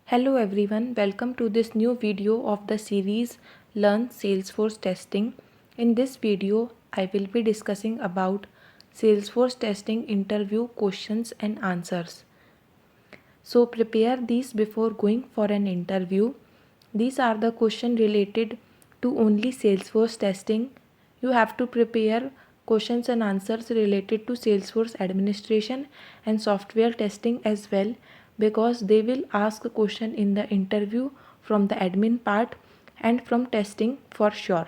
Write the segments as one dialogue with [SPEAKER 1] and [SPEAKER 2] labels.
[SPEAKER 1] Hello everyone, welcome to this new video of the series Learn Salesforce Testing. In this video, I will be discussing about Salesforce Testing interview questions and answers. So prepare these before going for an interview. These are the questions related to only Salesforce testing. You have to prepare questions and answers related to Salesforce administration and software testing as well, because they will ask a question in the interview from the admin part and from testing for sure.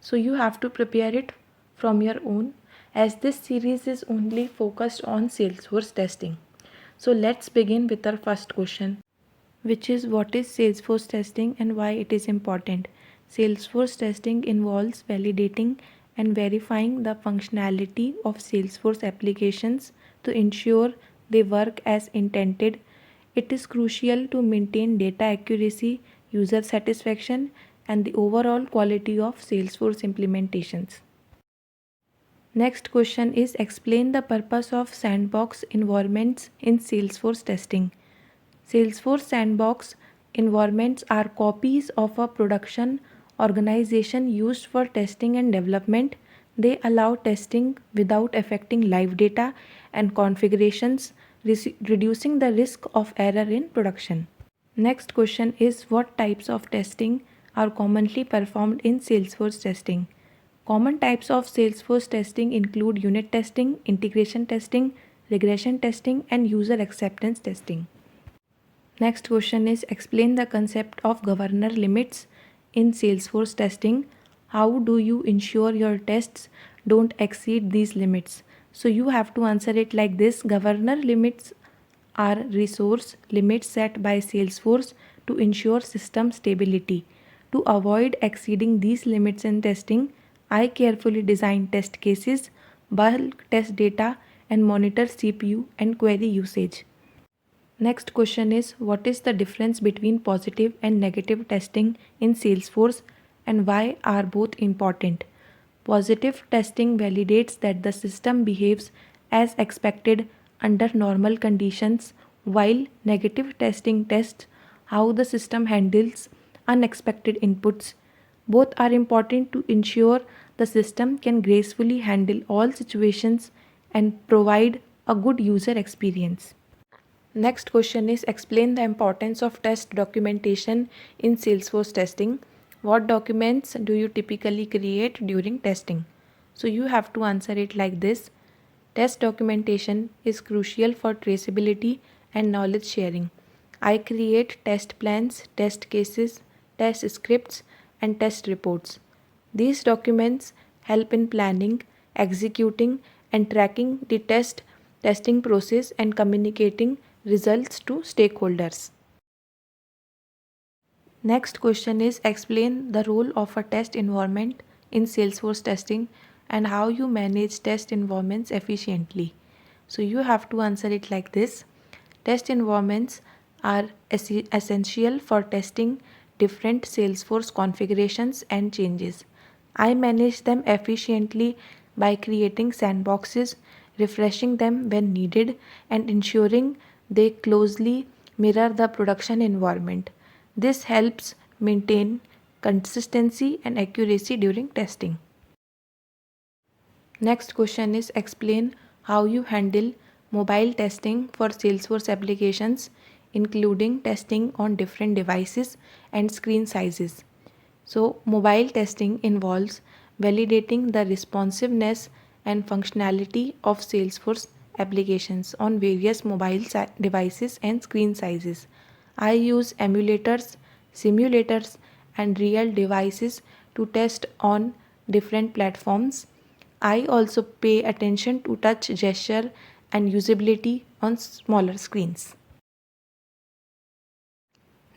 [SPEAKER 1] So you have to prepare it from your own, as this series is only focused on Salesforce testing. So let's begin with our first question, which is what is Salesforce testing and why it is important. Salesforce testing involves validating and verifying the functionality of Salesforce applications to ensure they work as intended. It is crucial to maintain data accuracy, user satisfaction, and the overall quality of Salesforce implementations. Next question is explain the purpose of Sandbox environments in Salesforce testing. Salesforce Sandbox environments are copies of a production organization used for testing and development. They allow testing without affecting live data and configurations, reducing the risk of error in production. Next question is what types of testing are commonly performed in Salesforce testing? Common types of Salesforce testing include unit testing, integration testing, regression testing, and user acceptance testing. Next question is explain the concept of governor limits in Salesforce testing. How do you ensure your tests don't exceed these limits? So you have to answer it like this. Governor limits are resource limits set by Salesforce to ensure system stability. To avoid exceeding these limits in testing, I carefully design test cases, bulk test data, and monitor CPU and query usage. Next question is what is the difference between positive and negative testing in Salesforce and why are both important? Positive testing validates that the system behaves as expected under normal conditions, while negative testing tests how the system handles unexpected inputs. Both are important to ensure the system can gracefully handle all situations and provide a good user experience. Next question is explain the importance of test documentation in Salesforce testing. What documents do you typically create during testing? So you have to answer it like this. Test documentation is crucial for traceability and knowledge sharing. I create test plans, test cases, test scripts, and test reports. These documents help in planning, executing, and tracking the testing process and communicating results to stakeholders. Next question is explain the role of a test environment in Salesforce testing and how you manage test environments efficiently. So you have to answer it like this. Test environments are essential for testing different Salesforce configurations and changes. I manage them efficiently by creating sandboxes, refreshing them when needed, and ensuring they closely mirror the production environment. This helps maintain consistency and accuracy during testing. Next question is explain how you handle mobile testing for Salesforce applications, including testing on different devices and screen sizes. So, mobile testing involves validating the responsiveness and functionality of Salesforce applications on various mobile devices and screen sizes. I use emulators, simulators, and real devices to test on different platforms. I also pay attention to touch gesture and usability on smaller screens.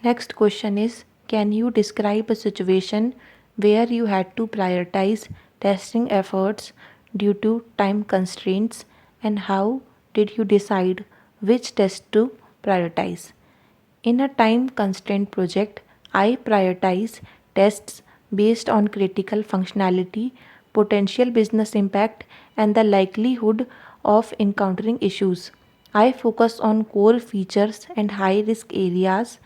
[SPEAKER 1] Next question is can you describe a situation where you had to prioritize testing efforts due to time constraints and how did you decide which test to prioritize? In a time constrained project, I prioritize tests based on critical functionality, potential business impact, and the likelihood of encountering issues. I focus on core features and high risk areas,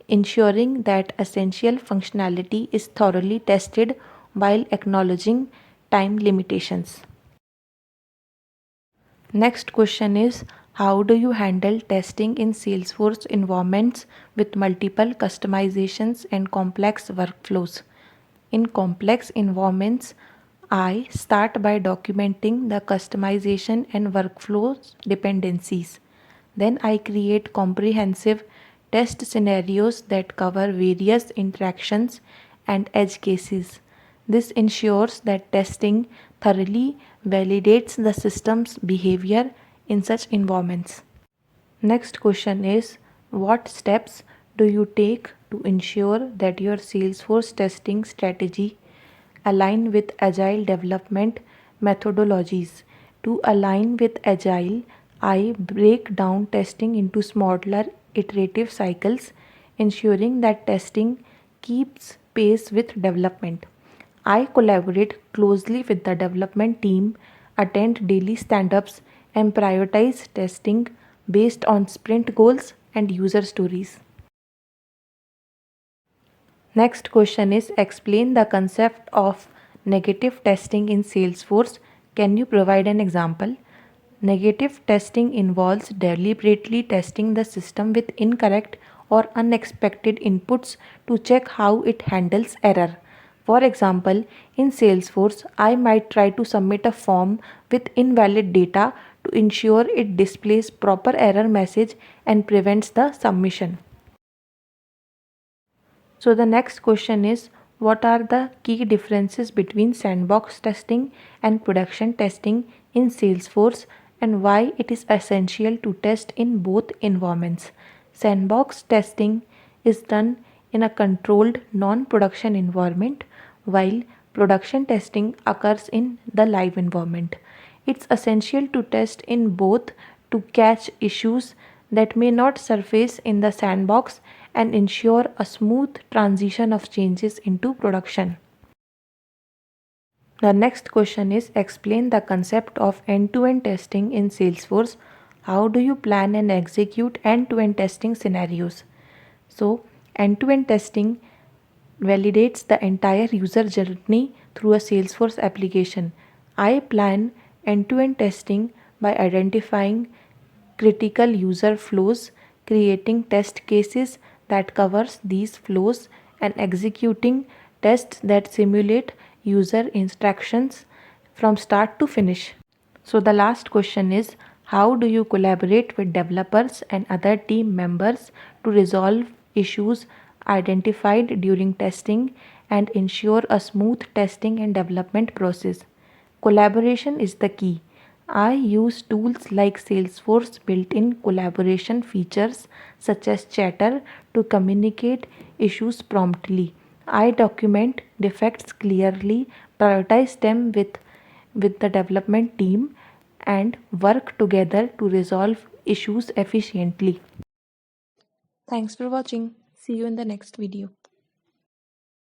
[SPEAKER 1] ensuring that essential functionality is thoroughly tested while acknowledging time limitations. Next question is, how do you handle testing in Salesforce environments with multiple customizations and complex workflows? In complex environments, I start by documenting the customization and workflows dependencies. Then I create comprehensive test scenarios that cover various interactions and edge cases. This ensures that testing thoroughly validates the system's behavior in such environments. Next question is, what steps do you take to ensure that your Salesforce testing strategy align with agile development methodologies? To align with agile, I break down testing into smaller iterative cycles, ensuring that testing keeps pace with development. I collaborate closely with the development team, attend daily stand ups, and prioritize testing based on sprint goals and user stories. Next question is, explain the concept of negative testing in Salesforce. Can you provide an example? Negative testing involves deliberately testing the system with incorrect or unexpected inputs to check how it handles error. For example, in Salesforce, I might try to submit a form with invalid data to ensure it displays proper error message and prevents the submission. So the next question is, what are the key differences between sandbox testing and production testing in Salesforce and why it is essential to test in both environments? Sandbox testing is done in a controlled non-production environment while production testing occurs in the live environment. It's essential to test in both to catch issues that may not surface in the sandbox and ensure a smooth transition of changes into production. The next question is, explain the concept of end-to-end testing in Salesforce. How do you plan and execute end-to-end testing scenarios? So, end-to-end testing validates the entire user journey through a Salesforce application. I plan end-to-end testing by identifying critical user flows, creating test cases that covers these flows, and executing tests that simulate user instructions from start to finish. So the last question is, how do you collaborate with developers and other team members to resolve issues identified during testing and ensure a smooth testing and development process? Collaboration is the key. I use tools like Salesforce built-in collaboration features such as Chatter to communicate issues promptly. I document defects clearly, prioritize them with the development team, and work together to resolve issues efficiently. Thanks for watching. See you in the next video.